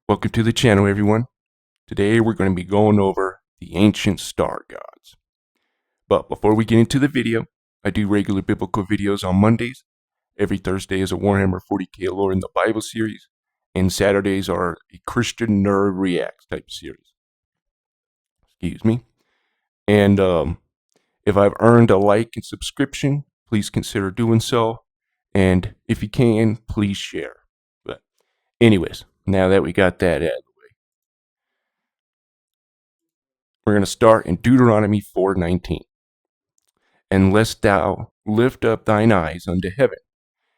Welcome to the channel, everyone. Today we're going to be going over the ancient star gods. But before we get into the video, I do regular biblical videos on Mondays. Every Thursday is a Warhammer 40k Lore in the Bible series. And Saturdays are a Christian Nerd Reacts type series. Excuse me. And if I've earned a like and subscription, please consider doing so. And if you can, please share. But anyways, now that we got that out of the way, we're going to start in Deuteronomy 4:19. Unless thou lift up thine eyes unto heaven,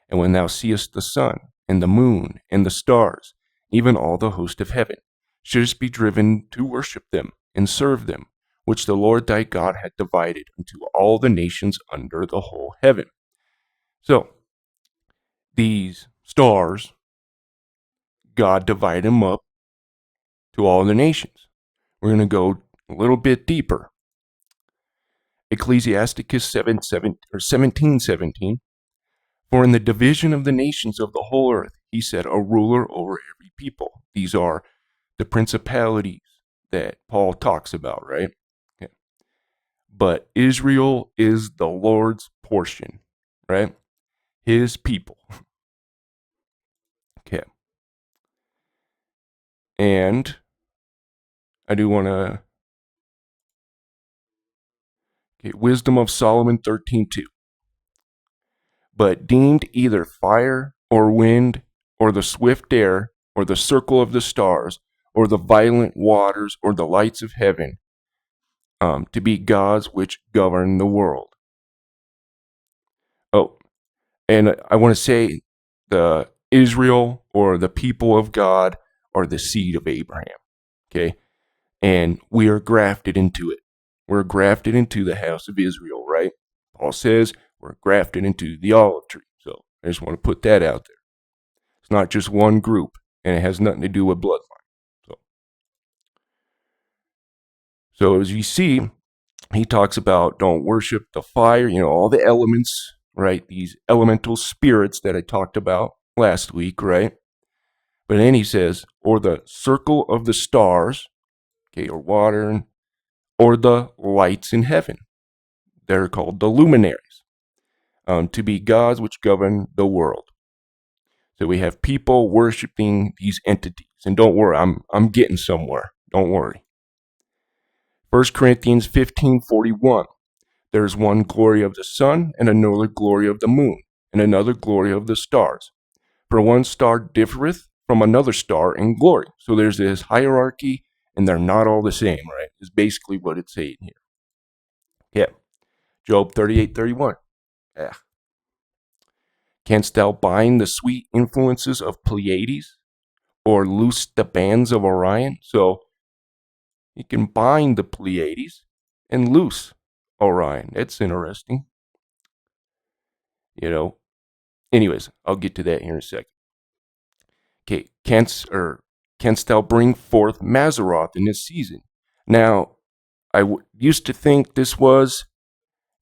and when thou seest the sun, and the moon, and the stars, even all the host of heaven, shouldst be driven to worship them, and serve them, which the Lord thy God hath divided unto all the nations under the whole heaven. So, these stars, God divided them up to all the nations. We're going to go a little bit deeper. Ecclesiasticus 17:17. For in the division of the nations of the whole earth, he set a ruler over every people. These are the principalities that Paul talks about, right? Okay. But Israel is the Lord's portion, right? His people. Okay. And I do want to... Okay, Wisdom of Solomon 13:2. But deemed either fire or wind or the swift air or the circle of the stars or the violent waters or the lights of heaven to be gods which govern the world. Oh, and I want to say the Israel or the people of God are the seed of Abraham, okay? And we are grafted into it. We're grafted into the house of Israel, right? Paul says we're grafted into the olive tree. So I just want to put that out there. It's not just one group, and it has nothing to do with bloodline. So as you see, he talks about don't worship the fire, all the elements, right? These elemental spirits that I talked about last week, right? But then he says, or the circle of the stars, okay, or water, or the lights in heaven. They're called the luminaries, to be gods which govern the world. So we have people worshiping these entities. And don't worry, I'm getting somewhere. Don't worry. 1 Corinthians 15:41. There is one glory of the sun, and another glory of the moon, and another glory of the stars. For one star differeth from another star in glory. So there's this hierarchy, and they're not all the same, right? Is basically what it's saying here. Yeah. Job 38:31. Yeah. Canst thou bind the sweet influences of Pleiades, or loose the bands of Orion? So you can bind the Pleiades and loose Orion. That's interesting. Anyways, I'll get to that here in a second. Okay, canst thou bring forth Mazzaroth in this season? Now, I used to think this was,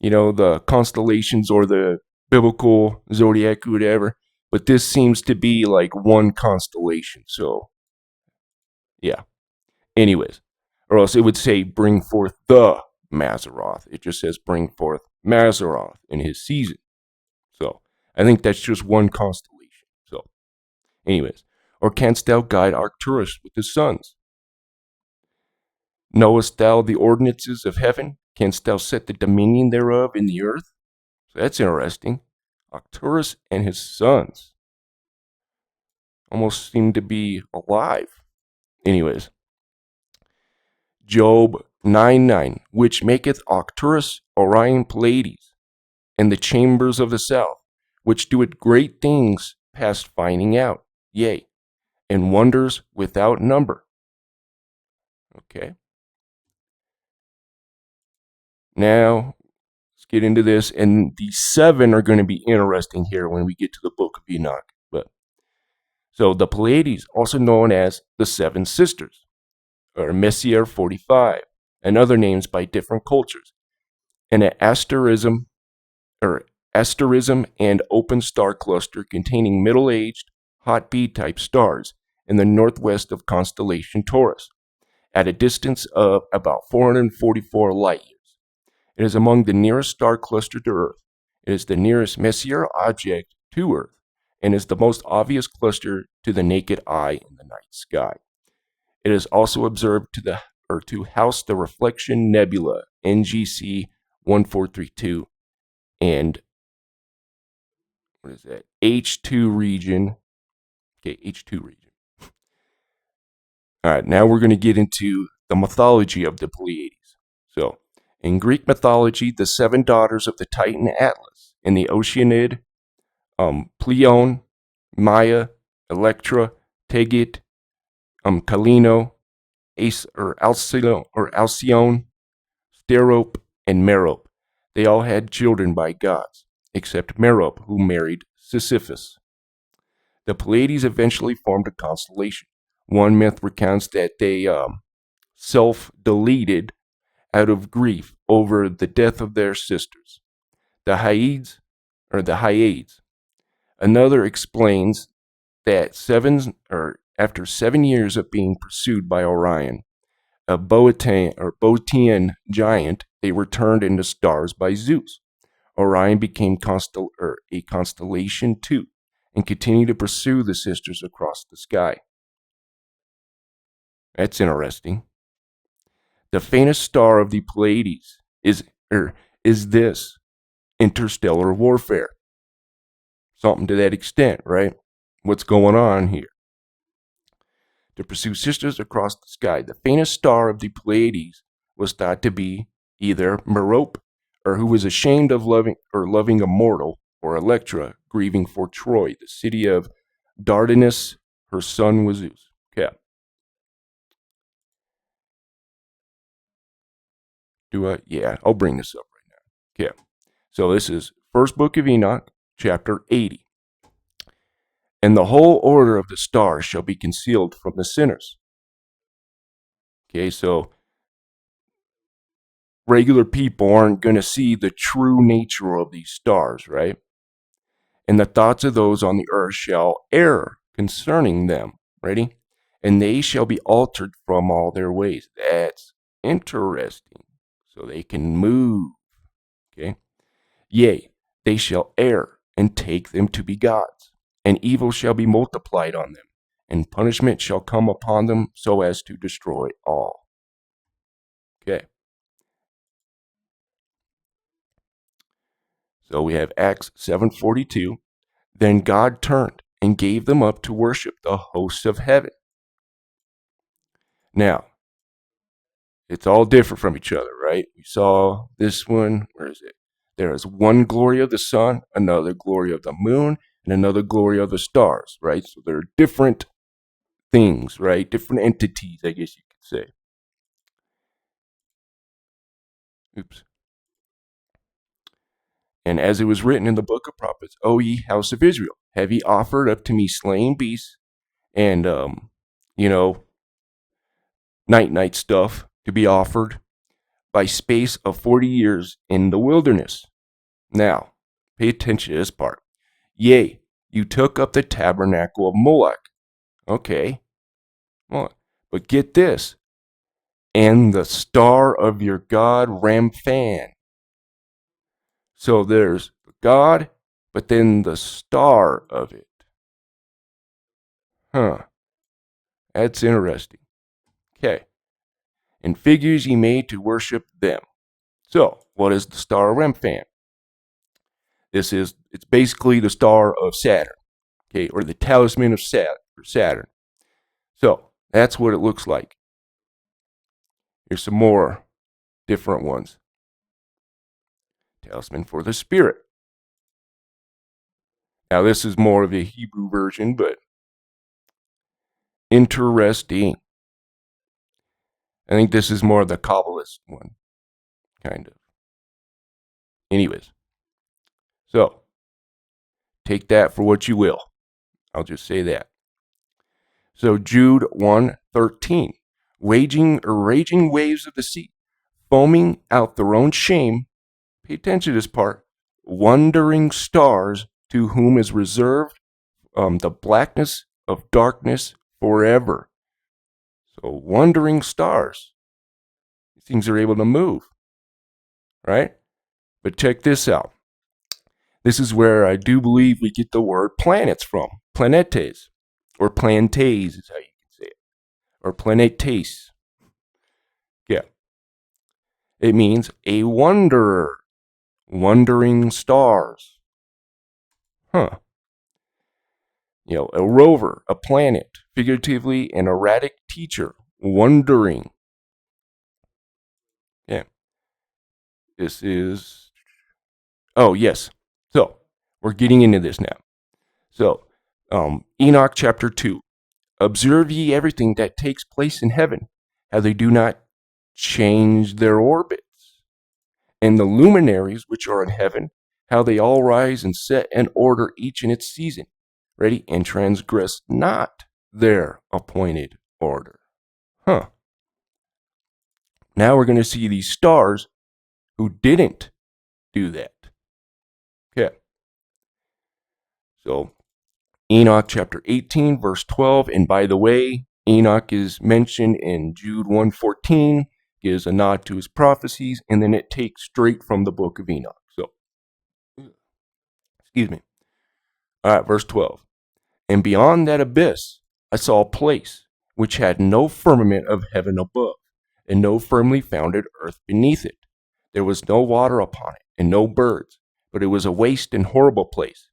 the constellations or the biblical zodiac or whatever, but this seems to be like one constellation. So, yeah. Anyways, or else it would say bring forth the Mazzaroth. It just says bring forth Mazzaroth in his season. So, I think that's just one constellation. So, anyways, or canst thou guide Arcturus with his sons? Knowest thou the ordinances of heaven? Canst thou set the dominion thereof in the earth? So that's interesting. Arcturus and his sons almost seem to be alive. Anyways, Job 9:9, which maketh Arcturus, Orion, Pleiades, and the chambers of the south, which doeth great things past finding out, yea, and wonders without number. Okay. Now, let's get into this, and the 7 are going to be interesting here when we get to the book of Enoch. So the Pleiades, also known as the 7 sisters, or Messier 45, and other names by different cultures, and an asterism and open star cluster containing middle-aged, hot B-type stars, in the northwest of constellation Taurus, at a distance of about 444 light years. It is among the nearest star cluster to Earth. It is the nearest Messier object to Earth, and is the most obvious cluster to the naked eye in the night sky. It is also observed to house the Reflection Nebula NGC 1432 and what is that? H2 region. Okay, H2 region. All right, now we're going to get into the mythology of the Pleiades. So, in Greek mythology, the seven daughters of the Titan Atlas in the Oceanid, Pleione, Maia, Electra, Tegit, Kalino, Alcyone, Sterope, and Merope. They all had children by gods, except Merope, who married Sisyphus. The Pleiades eventually formed a constellation. One myth recounts that they self-deleted out of grief over the death of their sisters, the Hyades. Another explains that after 7 years of being pursued by Orion, a Boeotian giant, they were turned into stars by Zeus. Orion became a constellation too, and continued to pursue the sisters across the sky. That's interesting. The faintest star of the Pleiades is this interstellar warfare. Something to that extent, right? What's going on here? To pursue sisters across the sky, the faintest star of the Pleiades was thought to be either Merope, or who was ashamed of loving a mortal, or Electra, grieving for Troy, the city of Dardanus. Her son was Zeus. Okay. I'll bring this up right now. Okay. So this is First Book of Enoch, chapter 80. And the whole order of the stars shall be concealed from the sinners. Okay, so regular people aren't going to see the true nature of these stars, right? And the thoughts of those on the earth shall err concerning them. Ready? And they shall be altered from all their ways. That's interesting. So they can move. Okay? Yea, they shall err and take them to be gods. And evil shall be multiplied on them, and punishment shall come upon them so as to destroy all. Okay. So we have Acts 7:42. Then God turned and gave them up to worship the hosts of heaven. Now, it's all different from each other, right? We saw this one. Where is it? There is one glory of the sun, another glory of the moon, and another glory of the stars, right? So they're different things, right? Different entities, I guess you could say. Oops. And as it was written in the book of prophets, O ye house of Israel, have ye offered up to me slain beasts and, night stuff to be offered by space of 40 years in the wilderness. Now, pay attention to this part. Yea, you took up the tabernacle of Moloch. Okay. Well, but get this. And the star of your god Ramphan. So there's God, but then the star of it. Huh. That's interesting. Okay. And figures ye made to worship them. So, what is the star of Remphan? It's basically the star of Saturn. Okay, or the talisman of Saturn. So, that's what it looks like. Here's some more different ones. Talisman for the spirit. Now, this is more of a Hebrew version, but interesting. I think this is more of the Kabbalist one, kind of. Anyways, so take that for what you will. I'll just say that. So Jude 1:13, raging waves of the sea, foaming out their own shame. Pay attention to this part. Wandering stars, to whom is reserved the blackness of darkness forever. So wandering stars, these things are able to move, right? But check this out. This is where I do believe we get the word planets from. Planetes, or plantes is how you can say it, or planetes. Yeah. It means a wanderer, wandering stars. Huh. A rover, a planet, figuratively an erratic teacher, wandering. Yeah. This is, oh, yes. So, we're getting into this now. So, Enoch chapter 2. Observe ye everything that takes place in heaven, how they do not change their orbits. And the luminaries which are in heaven, how they all rise and set and order each in its season. Ready? And transgress not their appointed order. Huh. Now we're going to see these stars who didn't do that. Okay. So, Enoch chapter 18, verse 12. And by the way, Enoch is mentioned in Jude 1:14, gives a nod to his prophecies, and then it takes straight from the book of Enoch. So, excuse me. All right, verse 12. And beyond that abyss, I saw a place which had no firmament of heaven above, and no firmly founded earth beneath it. There was no water upon it, and no birds, but it was a waste and horrible place.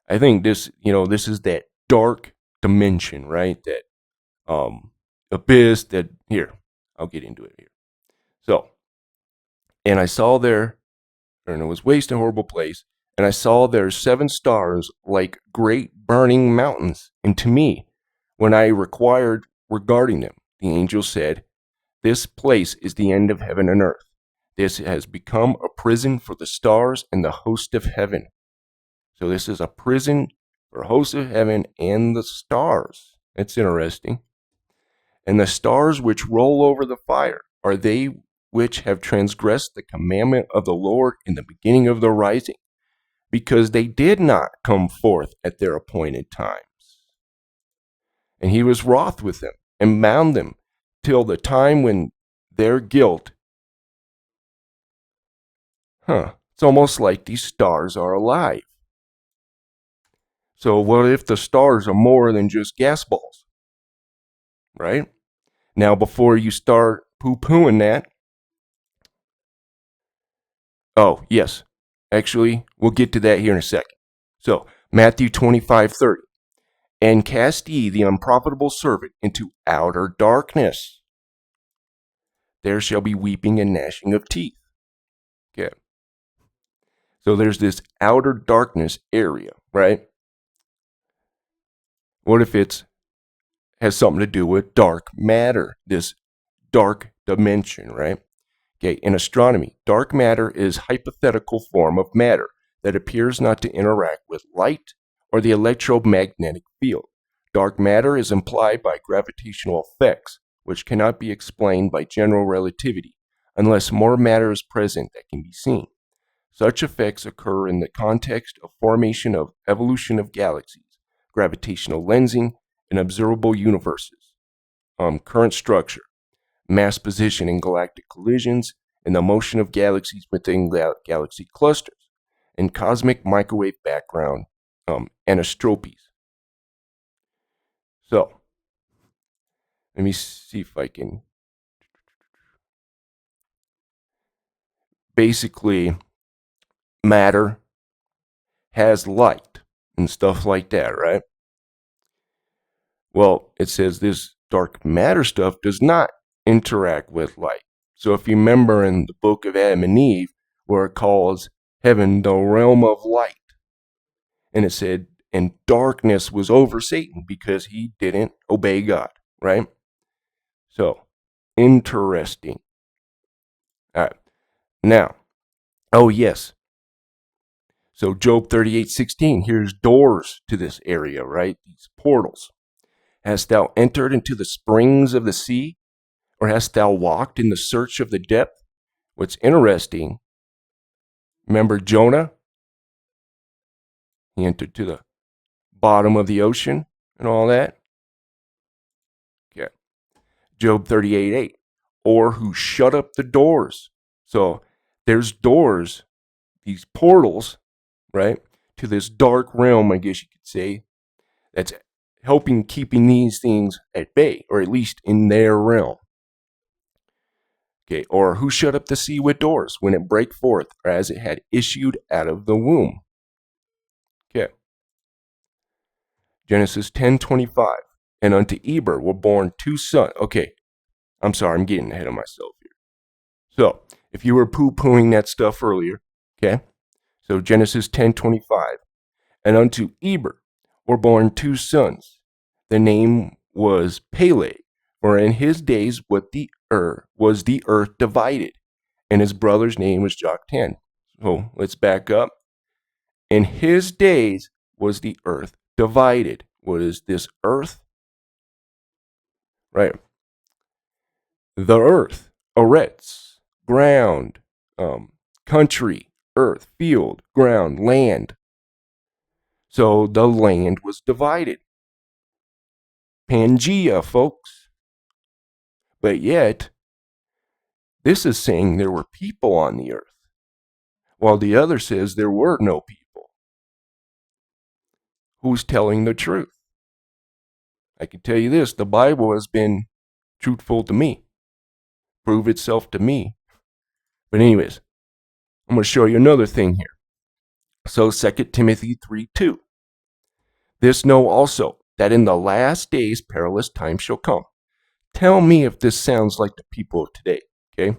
I think this is that dark dimension, right? That abyss that, here, I'll get into it here. So, and I saw there, and it was waste and horrible place, and I saw there 7 stars like great burning mountains. And to me, when I inquired regarding them, the angel said, this place is the end of heaven and earth. This has become a prison for the stars and the host of heaven. So this is a prison for hosts of heaven and the stars. It's interesting. And the stars which roll over the fire are they which have transgressed the commandment of the Lord in the beginning of the rising, because they did not come forth at their appointed times. And he was wroth with them and bound them till the time when their guilt. It's almost like these stars are alive. So what if the stars are more than just gas balls? Right? Now, before you start poo-pooing that, oh, yes. Actually, we'll get to that here in a second. So, Matthew 25:30. And cast ye the unprofitable servant into outer darkness. There shall be weeping and gnashing of teeth. Okay. So there's this outer darkness area, right? What if it has something to do with dark matter, this dark dimension, right? Okay, in astronomy, dark matter is hypothetical form of matter that appears not to interact with light or the electromagnetic field. Dark matter is implied by gravitational effects, which cannot be explained by general relativity unless more matter is present that can be seen. Such effects occur in the context of formation of evolution of galaxies, gravitational lensing, and observable universes, current structure, mass position in galactic collisions, and the motion of galaxies within galaxy clusters, and cosmic microwave background anisotropies. So, let me see if I can. Basically, matter has light and stuff like that, right? Well, it says this dark matter stuff does not interact with light. So if you remember in the book of Adam and Eve, where it calls heaven the realm of light, and it said, and darkness was over Satan because he didn't obey God, right? So, interesting. All right. Now, oh yes. So Job 38:16, here's doors to this area, right? These portals. Hast thou entered into the springs of the sea? Or hast thou walked in the search of the depth? What's interesting, remember Jonah? He entered to the bottom of the ocean and all that. Job 38:8. Or who shut up the doors. So there's doors, these portals, right, to this dark realm, I guess you could say, that's helping keeping these things at bay, or at least in their realm. Okay, or who shut up the sea with doors when it brake forth, or as it had issued out of the womb. Okay. Genesis 10:25. And unto Eber were born two sons. Okay, I'm sorry, I'm getting ahead of myself here. So, if you were poo-pooing that stuff earlier, okay, so Genesis 10:25. And unto Eber were born two sons. The name was Peleg, for in his days was the earth divided, and his brother's name was Joktan. So let's back up. In his days was the earth divided. What is this earth? Right. The earth, Eretz, ground, country, earth, field, ground, land. So the land was divided. Pangea, folks. But yet, this is saying there were people on the earth, while the other says there were no people. Who's telling the truth? I can tell you this, the Bible has been truthful to me, prove itself to me. But anyways, I'm going to show you another thing here. So 2 Timothy 3:2. This know also, that in the last days perilous times shall come. Tell me if this sounds like the people of today, okay?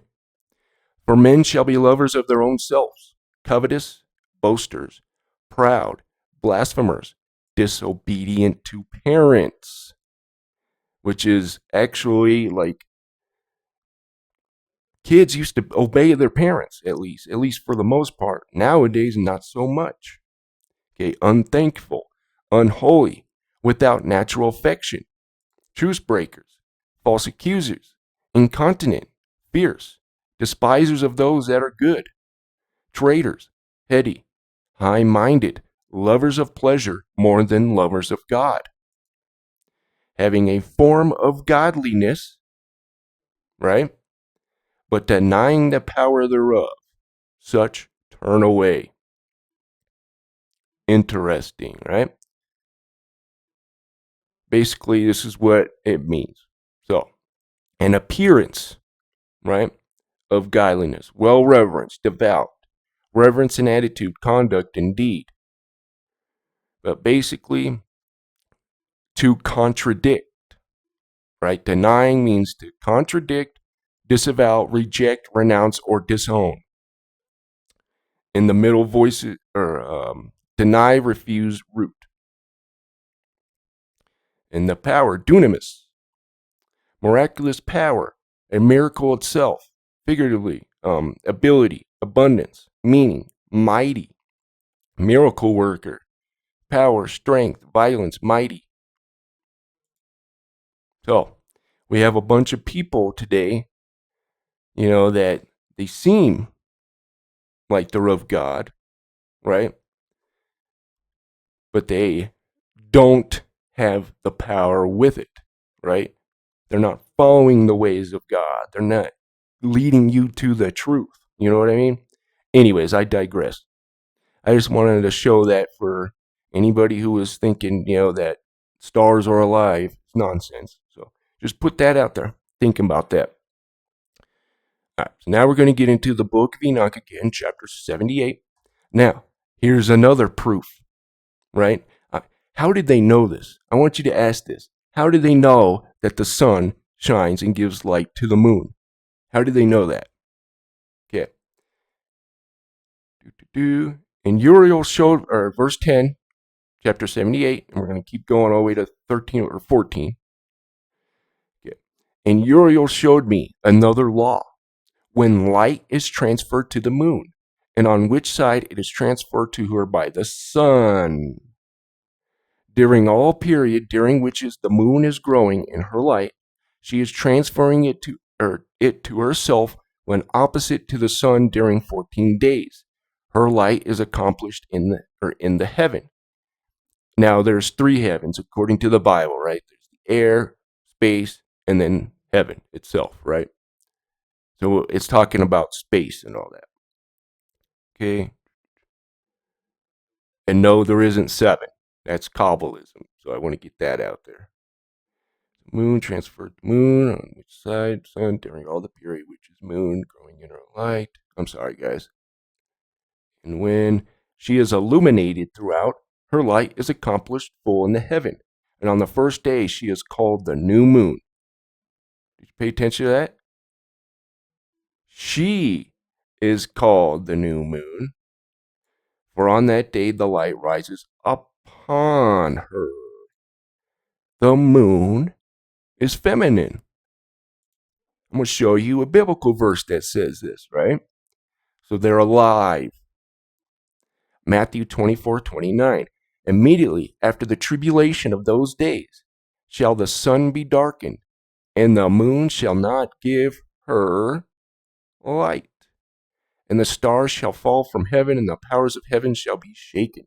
For men shall be lovers of their own selves, covetous, boasters, proud, blasphemers, disobedient to parents, which is actually like kids used to obey their parents, at least for the most part. Nowadays, not so much. Okay, unthankful, unholy, without natural affection, truce breakers, false accusers, incontinent, fierce, despisers of those that are good, traitors, heady, high-minded, lovers of pleasure more than lovers of God, having a form of godliness, right? But denying the power thereof, such turn away. Interesting, right? Basically, this is what it means. So, an appearance, right, of godliness, well reverenced, devout, reverence in attitude, conduct, and deed. But basically, to contradict, right? Denying means to contradict, disavow, reject, renounce, or disown. In the middle voices, or deny, refuse, root. In the power, dunamis, miraculous power, a miracle itself, figuratively, ability, abundance, meaning, mighty, miracle worker, power, strength, violence, mighty. So, we have a bunch of people today, that they seem like they're of God, right? But they don't have the power with it, right? They're not following the ways of God. They're not leading you to the truth. You know what I mean? Anyways, I digress. I just wanted to show that for anybody who was thinking, that stars are alive. It's nonsense. So just put that out there. Think about that. All right, so now we're going to get into the book of Enoch again, chapter 78. Now, here's another proof, right? How did they know this? I want you to ask this. How did they know that the sun shines and gives light to the moon? How did they know that? Okay. And Uriel showed, or verse 10, chapter 78, and we're going to keep going all the way to 13 or 14. Okay. And Uriel showed me another law. When light is transferred to the moon, and on which side it is transferred to her by the sun. During all period during which the moon is growing in her light, she is transferring it to herself when opposite to the sun during 14 days. Her light is accomplished in the heaven. Now there's three heavens according to the Bible, right? There's the air, space, and then heaven itself, right? So it's talking about space and all that. Okay. And no, there isn't seven. That's Kabbalism. So I want to get that out there. Moon transferred the moon on which side sun during all the period which is moon growing in her light. I'm sorry, guys. And when she is illuminated throughout, her light is accomplished full in the heaven. And on the first day, she is called the new moon. Did you pay attention to that? She is called the new moon, for on that day the light rises upon her. The moon is feminine. I'm going to show you a biblical verse that says this, right? So they're alive. Matthew 24:29. Immediately after the tribulation of those days shall the sun be darkened, and the moon shall not give her light. And the stars shall fall from heaven, and the powers of heaven shall be shaken.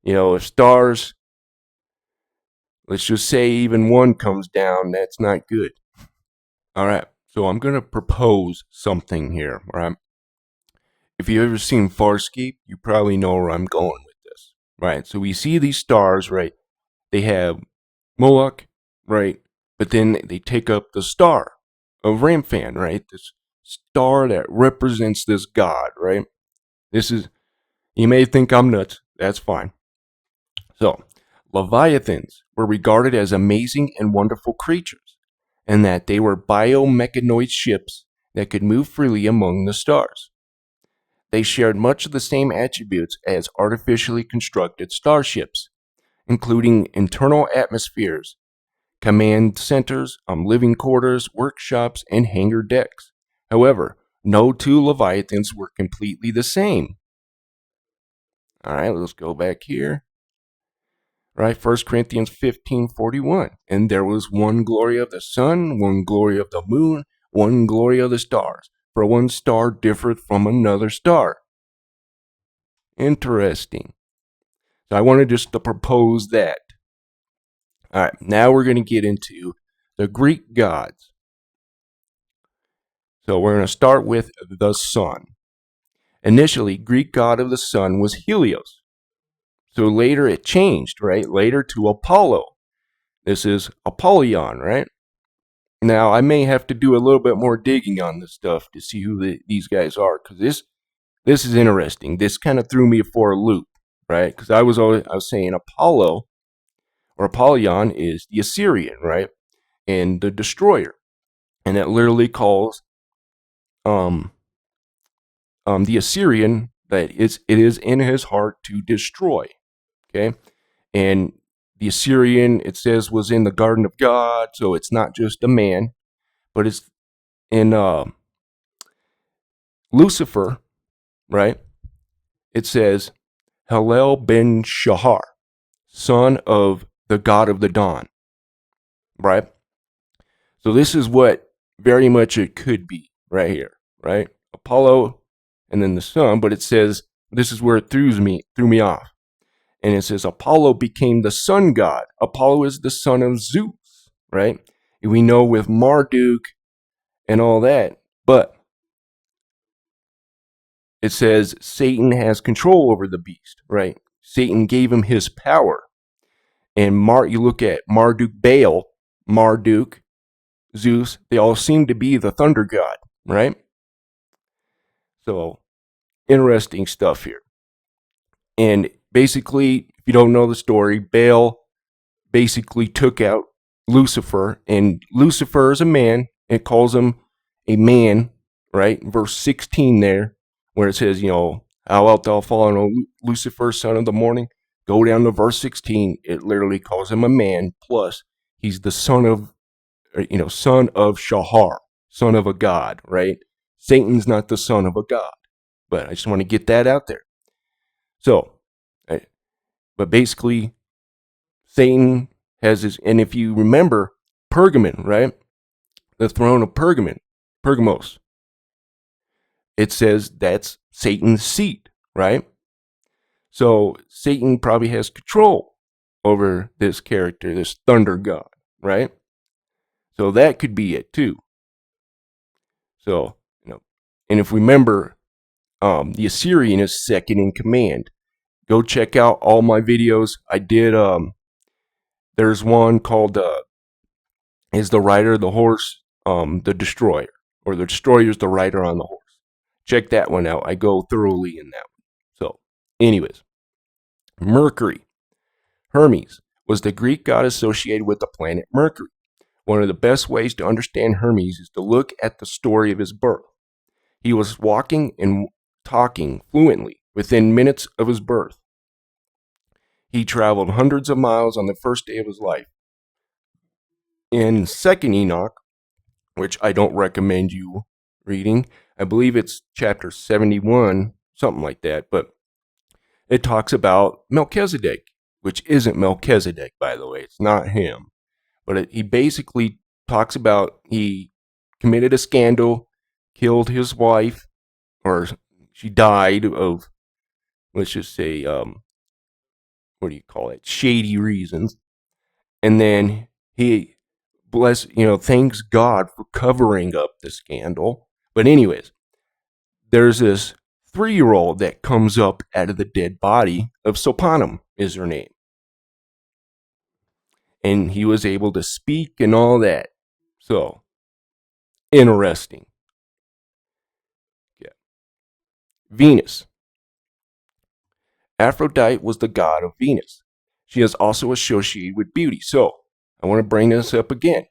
You know, if stars, let's just say even one comes down, that's not good. All right, so I'm going to propose something here, right? If you've ever seen Farscape, you probably know where I'm going with this, right? So we see these stars, right? They have Moloch, right? But then they take up the star of Ramfan, right? This star that represents this god, right? This is, you may think I'm nuts. That's fine. So, Leviathans were regarded as amazing and wonderful creatures, and that they were biomechanoid ships that could move freely among the stars. They shared much of the same attributes as artificially constructed starships, including internal atmospheres, command centers, living quarters, workshops, and hangar decks. However, no two Leviathans were completely the same. All right, let's go back here. Right, 1 Corinthians 15:41. And there was one glory of the sun, one glory of the moon, one glory of the stars. For one star differeth from another star. Interesting. So I wanted just to propose that. All right, now we're going to get into the Greek gods. So we're going to start with the sun. Initially, Greek god of the sun was Helios. So later it changed, right? Later to Apollo. This is Apollyon, right? Now I may have to do a little bit more digging on this stuff to see who these guys are, because this is interesting. This kind of threw me for a loop, right? Because I was saying Apollo or Apollyon is the Assyrian, right? And the destroyer. And it literally calls the Assyrian that it is in his heart to destroy. Okay. And the Assyrian, it says, was in the garden of God, so it's not just a man, but it's in Lucifer, right? It says Hallel ben Shahar, son of the god of the dawn, right? So this is what very much it could be right here, right? Apollo and then the sun, but it says, this is where it threw me off. And it says Apollo became the sun god. Apollo is the son of Zeus, right? And we know with Marduk and all that, but it says Satan has control over the beast, right? Satan gave him his power. And you look at Marduk Baal, Marduk, Zeus, they all seem to be the thunder god, right? So, interesting stuff here. And basically, if you don't know the story, Baal basically took out Lucifer, and Lucifer is a man. It calls him a man, right? Verse 16 there, where it says, how art thou fallen, O Lucifer, son of the morning? Go down to verse 16. It literally calls him a man. Plus, he's the son of Shahar, son of a god, right? Satan's not the son of a god. But I just want to get that out there. So, but basically, Satan has his, and if you remember Pergamon, right? The throne of Pergamos. It says that's Satan's seat, right? So Satan probably has control over this character, this thunder god, right? So that could be it too. So, and if we remember, the Assyrian is second in command. Go check out all my videos. I did, there's one called, is the rider the horse, the destroyer, or the destroyer is the rider on the horse. Check that one out. I go thoroughly in that one. So, anyways, Mercury, Hermes, was the Greek god associated with the planet Mercury. One of the best ways to understand Hermes is to look at the story of his birth. He was walking and talking fluently within minutes of his birth. He traveled hundreds of miles on the first day of his life. In Second Enoch, which I don't recommend you reading, I believe it's chapter 71, something like that, but it talks about Melchizedek, which isn't Melchizedek, by the way. It's not him. But he basically talks about he committed a scandal, killed his wife, or she died of, let's just say, what do you call it, shady reasons. And then he thanks God for covering up the scandal. But anyways, there's this 3-year-old that comes up out of the dead body of Sopanum is her name. And he was able to speak and all that. So, interesting. Yeah. Venus. Aphrodite was the god of Venus. She is also associated with beauty. So, I want to bring this up again.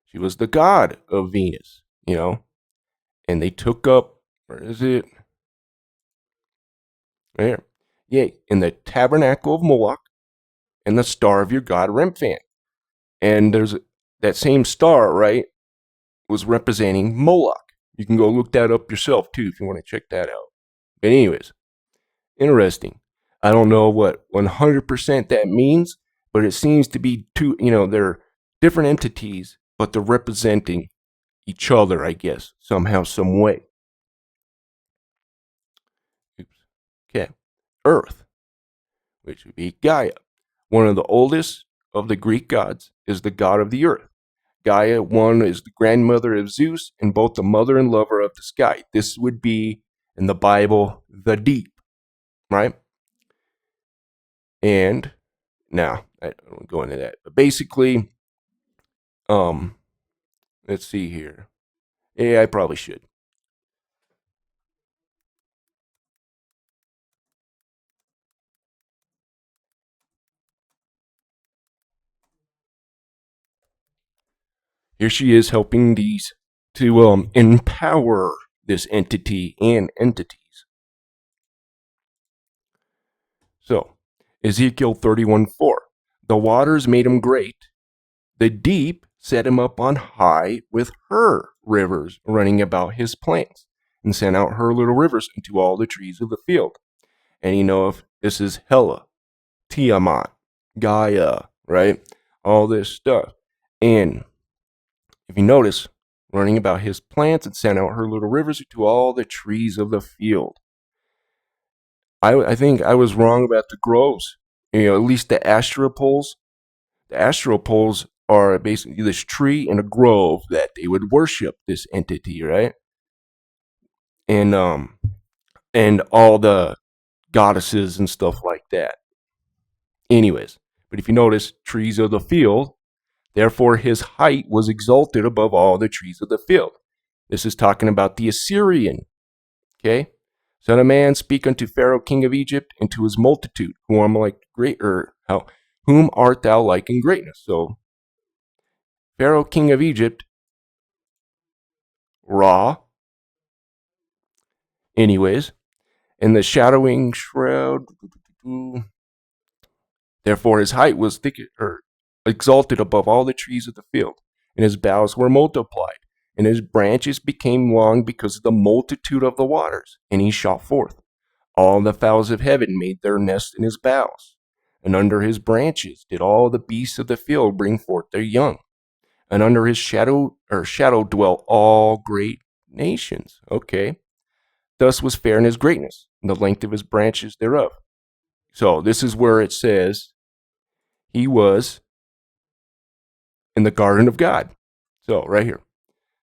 She was the god of Venus, and they took up, where is it? There. Yeah, in the tabernacle of Moloch and the star of your god Remphan. And there's that same star, right, was representing Moloch. You can go look that up yourself too if you want to check that out. But anyways, interesting. I don't know what 100% that means, but it seems to be two, they're different entities, but they're representing each other, I guess, somehow, some way. Oops. Okay. Earth, which would be Gaia. One of the oldest of the Greek gods is the god of the earth. Gaia, one, is the grandmother of Zeus and both the mother and lover of the sky. This would be, in the Bible, the deep, right? And now, I don't go into that. But basically, let's see here. Yeah, I probably should. Here she is helping these to empower this entity and entities. So, Ezekiel 31:4. The waters made him great. The deep set him up on high with her rivers running about his plains, and sent out her little rivers into all the trees of the field. And if this is Hela, Tiamat, Gaia, right? All this stuff. And if you notice, running about his plants and sent out her little rivers into all the trees of the field. I think I was wrong about the groves. At least the astropoles. The astropoles are basically this tree and a grove that they would worship this entity, right? And all the goddesses and stuff like that. Anyways, but if you notice, trees of the field, therefore his height was exalted above all the trees of the field. This is talking about the Assyrian. Okay? Son of man, speak unto Pharaoh, king of Egypt, and to his multitude, whom art thou like in greatness? So, Pharaoh, king of Egypt, Ra, anyways, and the shadowing shroud, therefore his height was exalted above all the trees of the field, and his boughs were multiplied, and his branches became long because of the multitude of the waters, and he shot forth. All the fowls of heaven made their nest in his boughs, and under his branches did all the beasts of the field bring forth their young, and under his shadow dwell all great nations. Okay. Thus was fair in his greatness, and the length of his branches thereof. So this is where it says he was in the garden of God. So, right here.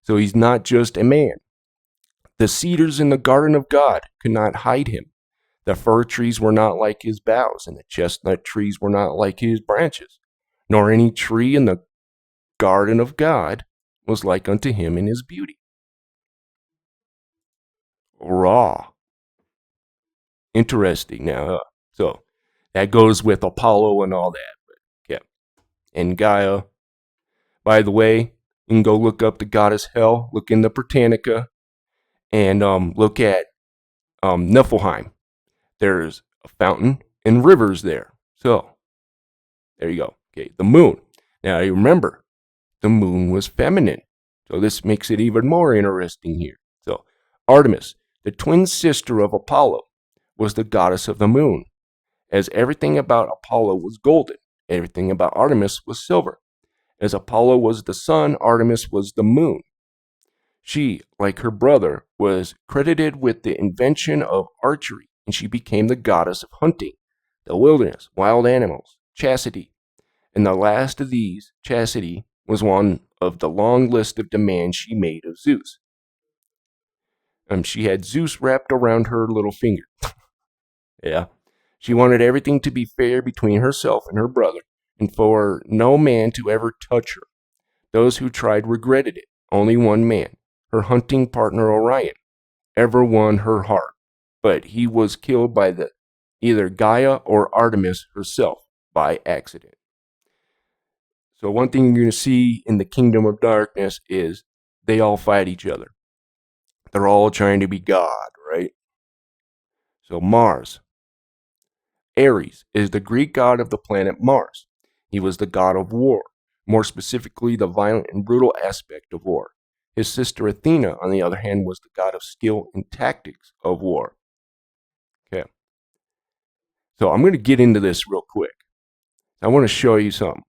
So he's not just a man. The cedars in the garden of God could not hide him. The fir trees were not like his boughs, and the chestnut trees were not like his branches, nor any tree in the garden of God was like unto him in his beauty. Raw. Interesting. Now, so that goes with Apollo and all that. But yeah. And Gaia, by the way, you can go look up the goddess Hel, look in the Britannica, and look at Niflheim. There's a fountain and rivers there. So there you go. Okay, the moon. Now you remember, the moon was feminine. So this makes it even more interesting here. So Artemis, the twin sister of Apollo, was the goddess of the moon. As everything about Apollo was golden, everything about Artemis was silver. As Apollo was the sun, Artemis was the moon. She, like her brother, was credited with the invention of archery, and she became the goddess of hunting, the wilderness, wild animals, chastity. And the last of these, chastity, was one of the long list of demands she made of Zeus. She had Zeus wrapped around her little finger. Yeah. She wanted everything to be fair between herself and her brother, and for no man to ever touch her. Those who tried regretted it. Only one man, her hunting partner Orion, ever won her heart, but he was killed by either Gaia or Artemis herself by accident. So one thing you're going to see in the Kingdom of Darkness is they all fight each other. They're all trying to be God, right? So Mars. Ares is the Greek god of the planet Mars. He was the god of war, more specifically the violent and brutal aspect of war. His sister Athena, on the other hand, was the god of skill and tactics of war. Okay. So I'm going to get into this real quick. I want to show you something.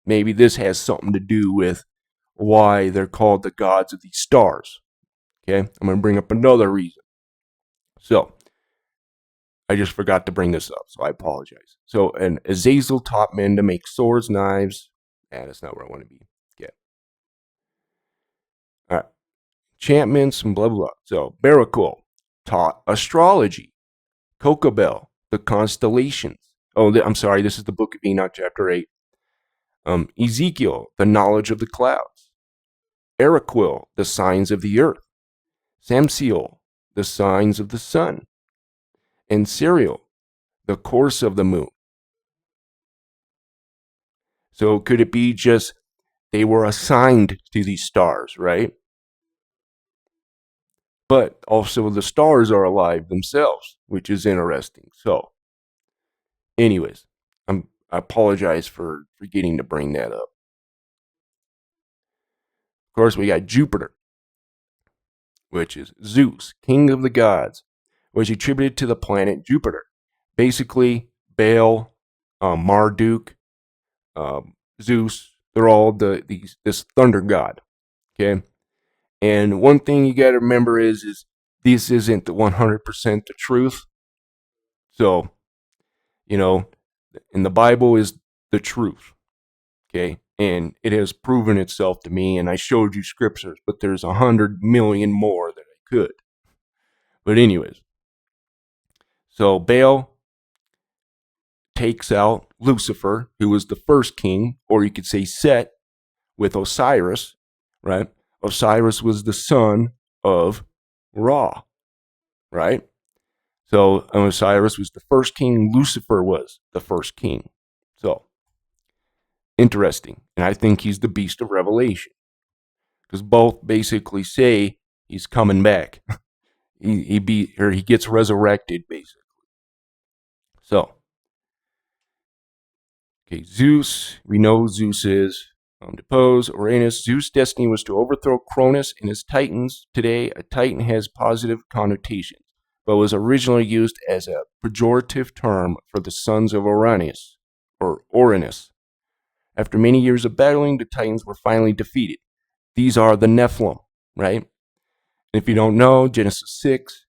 Maybe this has something to do with why they're called the gods of these stars. Okay. I'm going to bring up another reason. So, I just forgot to bring this up, so I apologize. So, an Azazel taught men to make swords, knives. That's not where I want to be. Yeah. All right. Enchantments and blah, blah, blah. So, Barakul taught astrology. Kokabel, the constellations. Oh, I'm sorry. This is the Book of Enoch, chapter 8. Ezekiel, the knowledge of the clouds. Araquil, the signs of the earth. Samsiel, the signs of the sun. And Serial, the course of the moon. So could it be just they were assigned to these stars, right? But also the stars are alive themselves, which is interesting. So, anyways, I apologize for forgetting to bring that up. Of course, we got Jupiter, which is Zeus, king of the gods, was attributed to the planet Jupiter. Basically, Baal, Marduk, Zeus, they're all this thunder god. Okay. And one thing you got to remember is this isn't the 100% the truth. So, and the Bible is the truth. Okay. And it has proven itself to me, and I showed you scriptures, but there's 100 million more that I could. But anyways, so Baal takes out Lucifer, who was the first king, or you could say Set, with Osiris, right? Osiris was the son of Ra, right? So Osiris was the first king. Lucifer was the first king. So interesting. And I think he's the beast of Revelation, because both basically say he's coming back. he gets resurrected, basically. So, okay, Zeus. We know who Zeus is. Depose Uranus. Zeus' destiny was to overthrow Cronus and his Titans. Today, a Titan has positive connotations, but was originally used as a pejorative term for the sons of Uranus, or Uranus. After many years of battling, the Titans were finally defeated. These are the Nephilim, right? And if you don't know, Genesis 6,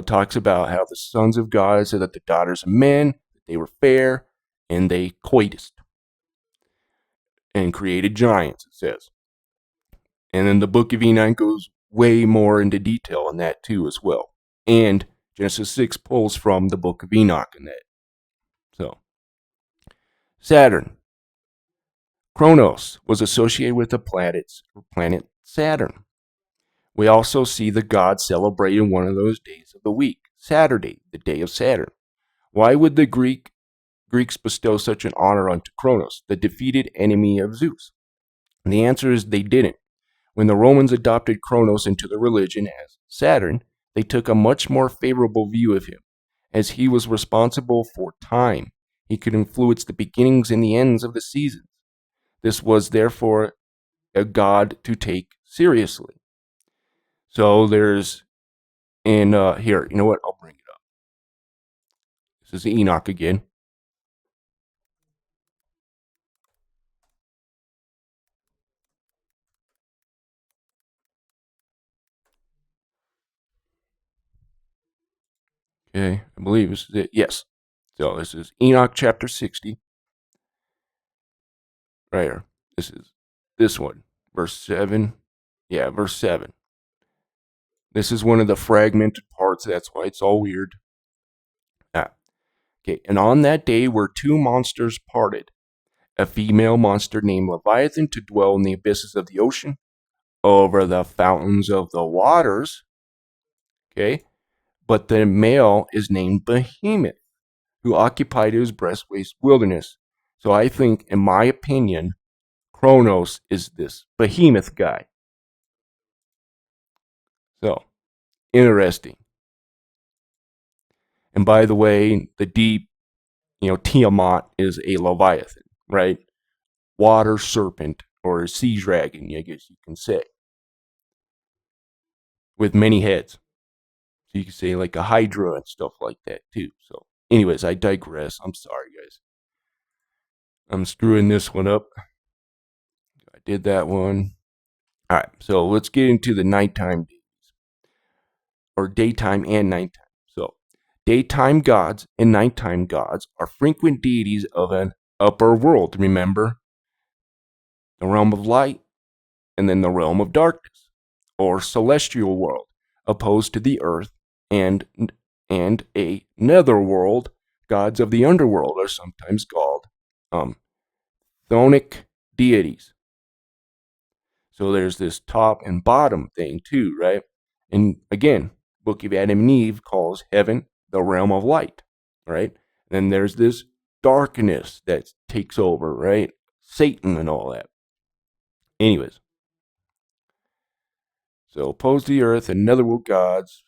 talks about how the sons of God said that the daughters of men, they were fair, and they coitused and created giants, it says. And then the book of Enoch goes way more into detail on that too as well. And Genesis 6 pulls from the book of Enoch in that. So, Saturn. Kronos was associated with the planet Saturn. We also see the god celebrating one of those days of the week, Saturday, the day of Saturn. Why would the Greeks bestow such an honor unto Kronos, the defeated enemy of Zeus? And the answer is they didn't. When the Romans adopted Kronos into their religion as Saturn, they took a much more favorable view of him, as he was responsible for time. He could influence the beginnings and the ends of the seasons. This was therefore a god to take seriously. So there's here, you know what? I'll bring it up. This is Enoch again. Okay, I believe this is it. Yes. So this is Enoch chapter 60. Right here. This is this one. Verse 7. Yeah, verse 7. This is one of the fragmented parts. That's why it's all weird. Ah, okay. And on that day were two monsters parted. A female monster named Leviathan to dwell in the abysses of the ocean, over the fountains of the waters. Okay. But the male is named Behemoth, who occupied his breastways wilderness. So I think, in my opinion, Kronos is this Behemoth guy. So, interesting. And by the way, the deep, Tiamat is a Leviathan, right? Water serpent or sea dragon, I guess you can say, with many heads. So you can say like a Hydra and stuff like that too. So, anyways, I digress. I'm sorry, guys. I'm screwing this one up. I did that one. All right, so let's get into the nighttime days, or daytime and nighttime. So, daytime gods and nighttime gods are frequent deities of an upper world. Remember, the realm of light and then the realm of darkness, or celestial world, opposed to the earth and a nether world. Gods of the underworld are sometimes called chthonic deities. So there's this top and bottom thing too, right? And again, Book of Adam and Eve calls heaven the realm of light, right? Then there's this darkness that takes over, right? Satan and all that. Anyways, so opposed to the earth and netherworld gods.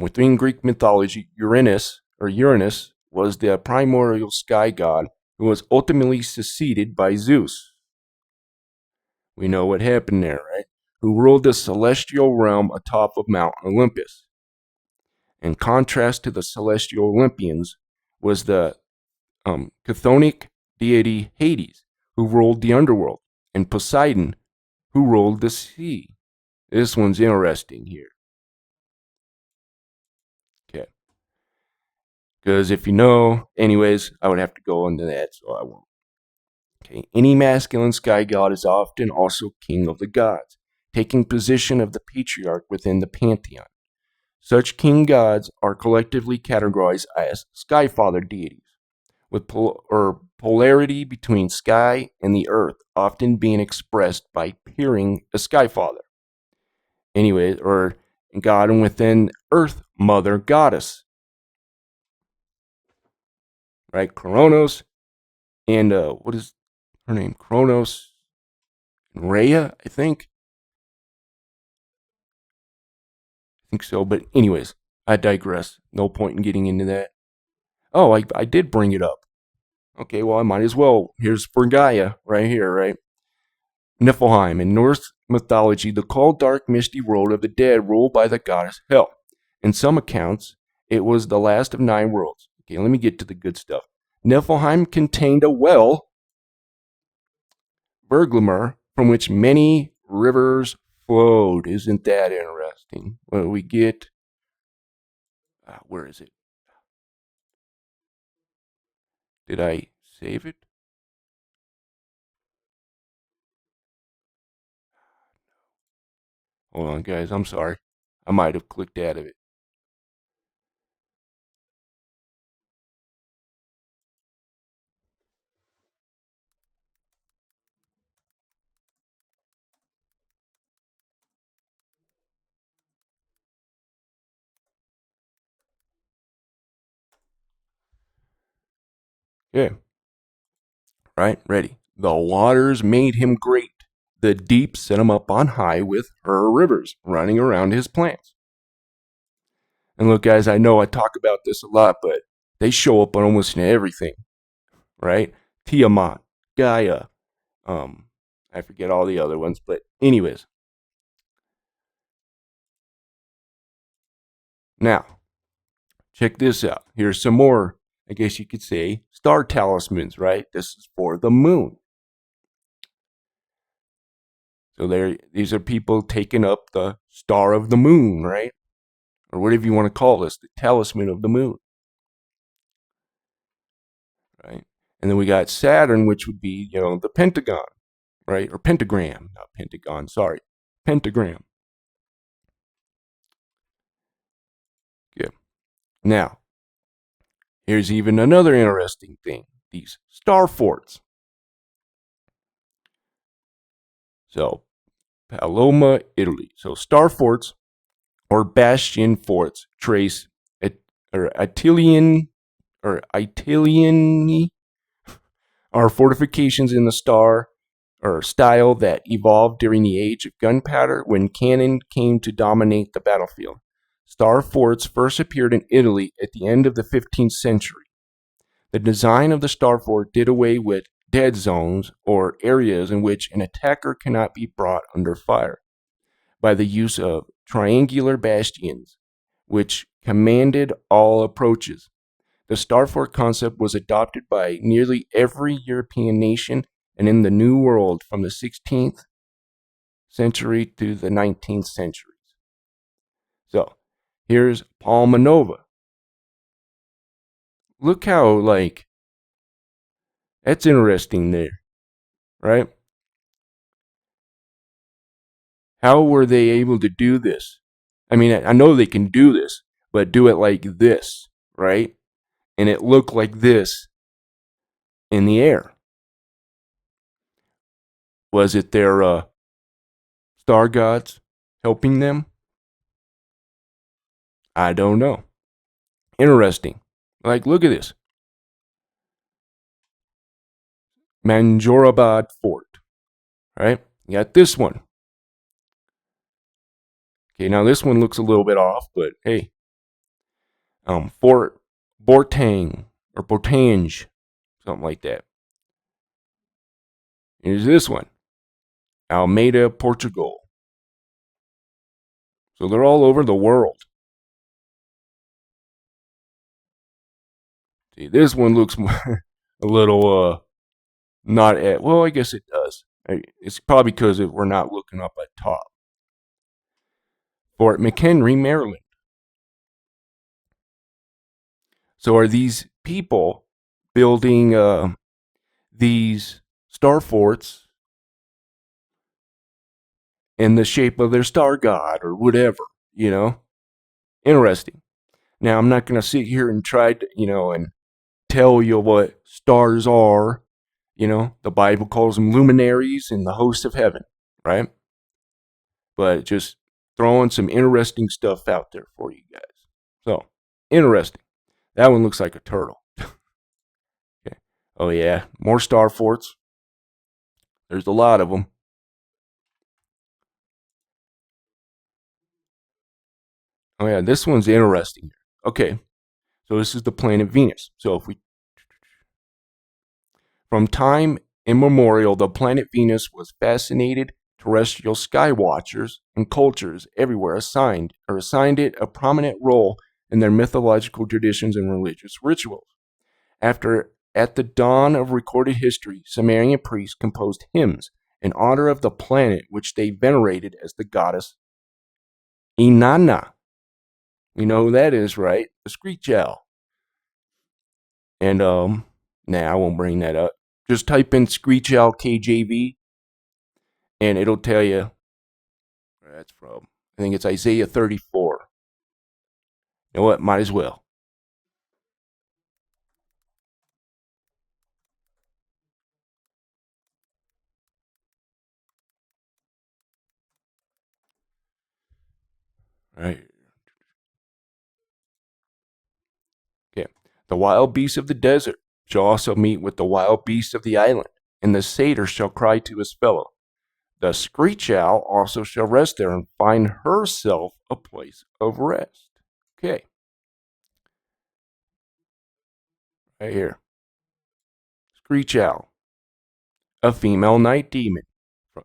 Within Greek mythology, Uranus was the primordial sky god who was ultimately succeeded by Zeus. We know what happened there, right? Who ruled the celestial realm atop of Mount Olympus. In contrast to the celestial Olympians was the chthonic deity Hades, who ruled the underworld, and Poseidon, who ruled the sea. This one's interesting here. Okay. Because if you know, anyways, I would have to go into that, so I won't. Okay. Any masculine sky god is often also king of the gods, taking position of the patriarch within the pantheon. Such king gods are collectively categorized as skyfather deities, with polarity between sky and the earth often being expressed by pairing a skyfather. Anyways, or god and within earth mother goddess. Right? Kronos and what is her name? Kronos and Rhea, I think. I think so. But anyways, I digress. No point in getting into that. Oh, I did bring it up. Okay, well, I might as well. Here's for Gaia right here, right? Niflheim. In Norse mythology, the cold, dark, misty world of the dead ruled by the goddess Hel. In some accounts, it was the last of 9 worlds. Okay, let me get to the good stuff. Niflheim contained a well, Berglamur, from which many rivers flowed. Isn't that interesting? Well, we get, where is it? Did I save it? Hold on, guys. I'm sorry. I might have clicked out of it. Okay. Right? Ready. The waters made him great. The deep set him up on high with her rivers running around his plants. And look, guys, I know I talk about this a lot, but they show up on almost everything, right? Tiamat, Gaia, I forget all the other ones, but anyways. Now, check this out. Here's some more, I guess you could say, star talismans, right? This is for the moon. So these are people taking up the star of the moon, right? Or whatever you want to call this, the talisman of the moon, right? And then we got Saturn, which would be, the pentagon, right? Or pentagram, not pentagon, sorry, pentagram. Yeah. Now, here's even another interesting thing, these star forts. So, Paloma, Italy. So, star forts or bastion forts trace Italian are fortifications in the star or style that evolved during the age of gunpowder when cannon came to dominate the battlefield. Star forts first appeared in Italy at the end of the 15th century. The design of the star fort did away with dead zones or areas in which an attacker cannot be brought under fire by the use of triangular bastions, which commanded all approaches. The star fort concept was adopted by nearly every European nation and in the New World from the 16th century to the 19th centuries. So, here's Palma Nova. Look how, that's interesting there, right? How were they able to do this? I mean, I know they can do this, but do it like this, right? And it looked like this in the air. Was it their star gods helping them? I don't know. Interesting. Look at this. Manjorabad Fort, right? You got this one. Okay, now this one looks a little bit off, but hey. Fort Bortang or Bortange, something like that. Here's this one. Almeida, Portugal. So they're all over the world. See, this one looks a little not at, well, I guess it does. It's probably because we're not looking up at top. Fort McHenry, Maryland. So are these people building these star forts in the shape of their star god or whatever, Interesting. Now, I'm not going to sit here and try to, and tell you what stars are. The Bible calls them luminaries in the host of heaven, right? But just throwing some interesting stuff out there for you guys. So, interesting. That one looks like a turtle. Okay. Oh, yeah. More star forts. There's a lot of them. Oh, yeah. This one's interesting. Okay. So, this is the planet Venus. So, if we from time immemorial, the planet Venus was fascinated terrestrial sky watchers and cultures everywhere assigned it a prominent role in their mythological traditions and religious rituals. At the dawn of recorded history, Sumerian priests composed hymns in honor of the planet which they venerated as the goddess Inanna. We know who that is, right? The screech owl. And I won't bring that up. Just type in Screech Owl KJV, and it'll tell you, That's from, I think it's Isaiah 34. You know what? Might as well. All right. Okay. The wild beasts of the desert shall also meet with the wild beasts of the island, and the satyr shall cry to his fellow. The screech owl also shall rest there and find herself a place of rest. Okay, right here. Screech owl, a female night demon.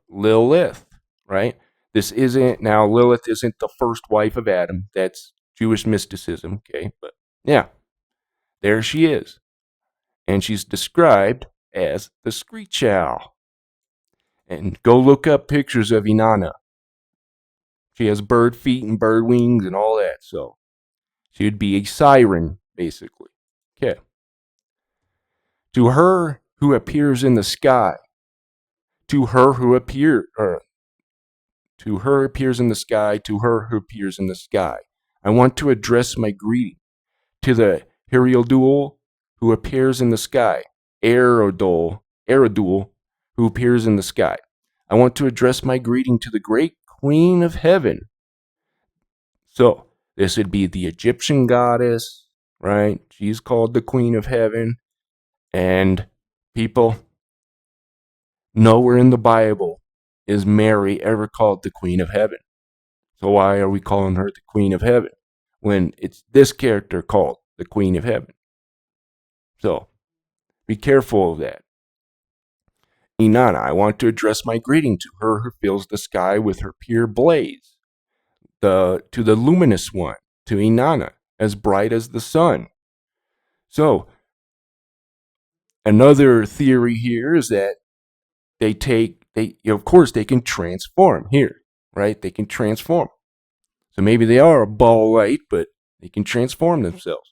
Lilith, right? This isn't, now Lilith isn't the first wife of Adam. That's Jewish mysticism, okay? But yeah, there she is. And she's described as the screech owl. And go look up pictures of Inanna. She has bird feet and bird wings and all that. So she would be a siren, basically. Okay. To her who appears in the sky, to her who appears, or to her appears in the sky, to her who appears in the sky. I want to address my greeting to the Heriodul who appears in the sky, Eridul who appears in the sky. I want to address my greeting to the great Queen of Heaven. So this would be the Egyptian goddess, right? She's called the Queen of Heaven. And people, nowhere in the Bible is Mary ever called the Queen of Heaven. So why are we calling her the Queen of Heaven when it's this character called the Queen of Heaven? So be careful of that. Inanna, I want to address my greeting to her who fills the sky with her pure blaze. To the luminous one, to Inanna, as bright as the sun. So another theory here is that of course they can transform here, right? They can transform. So maybe they are a ball light, but they can transform themselves.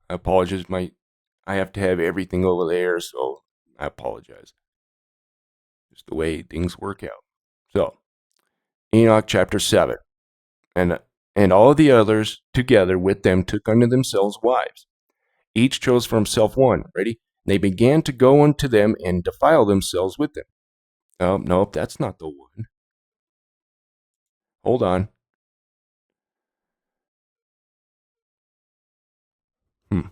I apologize. I have to have everything over there, so I apologize. Just the way things work out. So, Enoch chapter 7. And all the others together with them took unto themselves wives. Each chose for himself one. Ready? They began to go unto them and defile themselves with them. Oh, nope, that's not the one. Hold on. Hmm.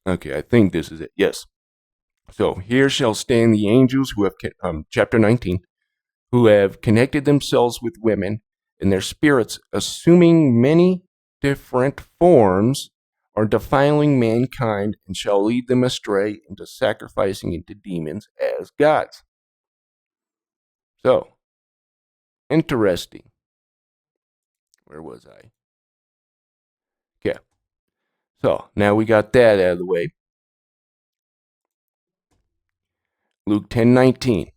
Okay, I think this is it. Yes. So here shall stand the angels who have, chapter 19, who have connected themselves with women, and their spirits, assuming many different forms, are defiling mankind and shall lead them astray into sacrificing into demons as gods. So, interesting. Where was I? Okay. So, now we got that out of the way. Luke 10:19.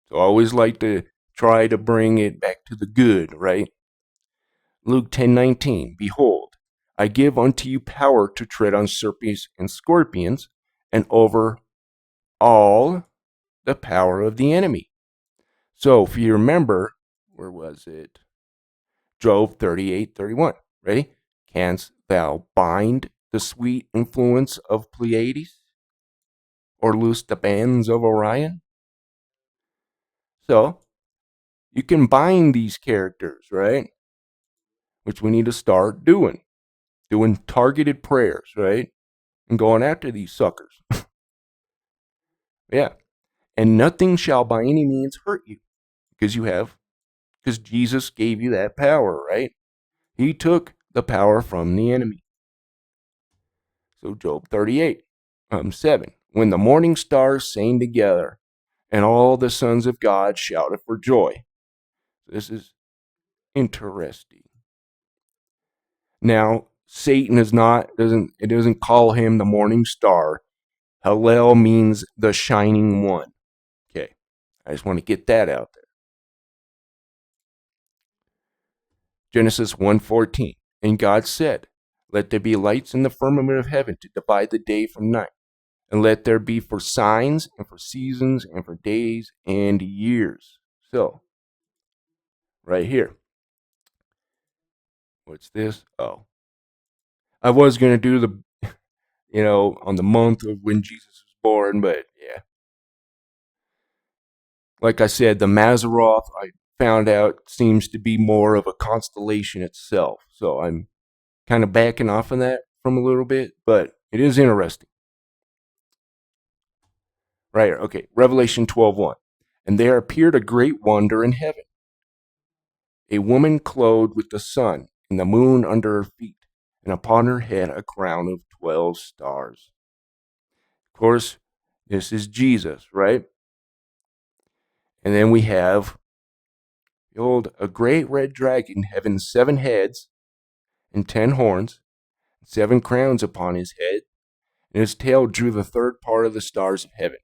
So, I always like to try to bring it back to the good, right? Luke 10:19. Behold, I give unto you power to tread on serpents and scorpions and over all the power of the enemy. So, if you remember, where was it? Job 38:31. Ready? Canst thou bind the sweet influence of Pleiades or loose the bands of Orion? So, you can bind these characters, right? Which we need to start doing. Doing targeted prayers, right? And going after these suckers. Yeah. And nothing shall by any means hurt you because you have because Jesus gave you that power, right? He took the power from the enemy. So Job 38, 7. When the morning stars sang together, and all the sons of God shouted for joy. This is interesting. Now, Satan doesn't call him the morning star. Hallel means the shining one. Okay. I just want to get that out there. Genesis 1:14. And God said, let there be lights in the firmament of heaven to divide the day from night, and let there be for signs and for seasons and for days and years. So, right here. What's this? Oh. I was going to do the, on the month of when Jesus was born, but yeah. Like I said, the Mazzaroth, I found out, seems to be more of a constellation itself. So I'm kind of backing off of that from a little bit, but it is interesting. Right here. Okay. Revelation 12:1. And there appeared a great wonder in heaven, a woman clothed with the sun and the moon under her feet, and upon her head a crown of 12 stars. Of course, this is Jesus, right? And then we have, behold, a great red dragon having 7 heads and 10 horns, and 7 crowns upon his head, and his tail drew the third part of the stars of heaven,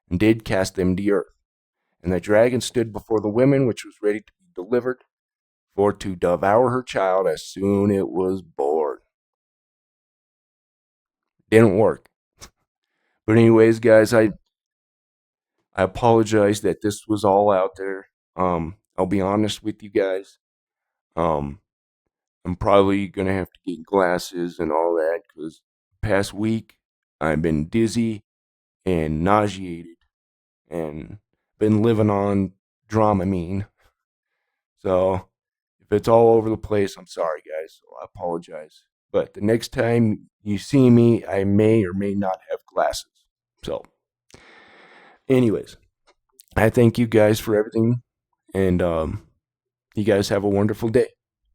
and did cast them to earth. And the dragon stood before the woman which was ready to be delivered, for to devour her child as soon it was born. Didn't work. But anyways, guys, I apologize that this was all out there. I'll be honest with you guys. I'm probably gonna have to get glasses and all that because past week I've been dizzy and nauseated and been living on Dramamine. So if it's all over the place, I'm sorry, guys. So I apologize. But the next time you see me, I may or may not have glasses. So, anyways, I thank you guys for everything, and you guys have a wonderful day.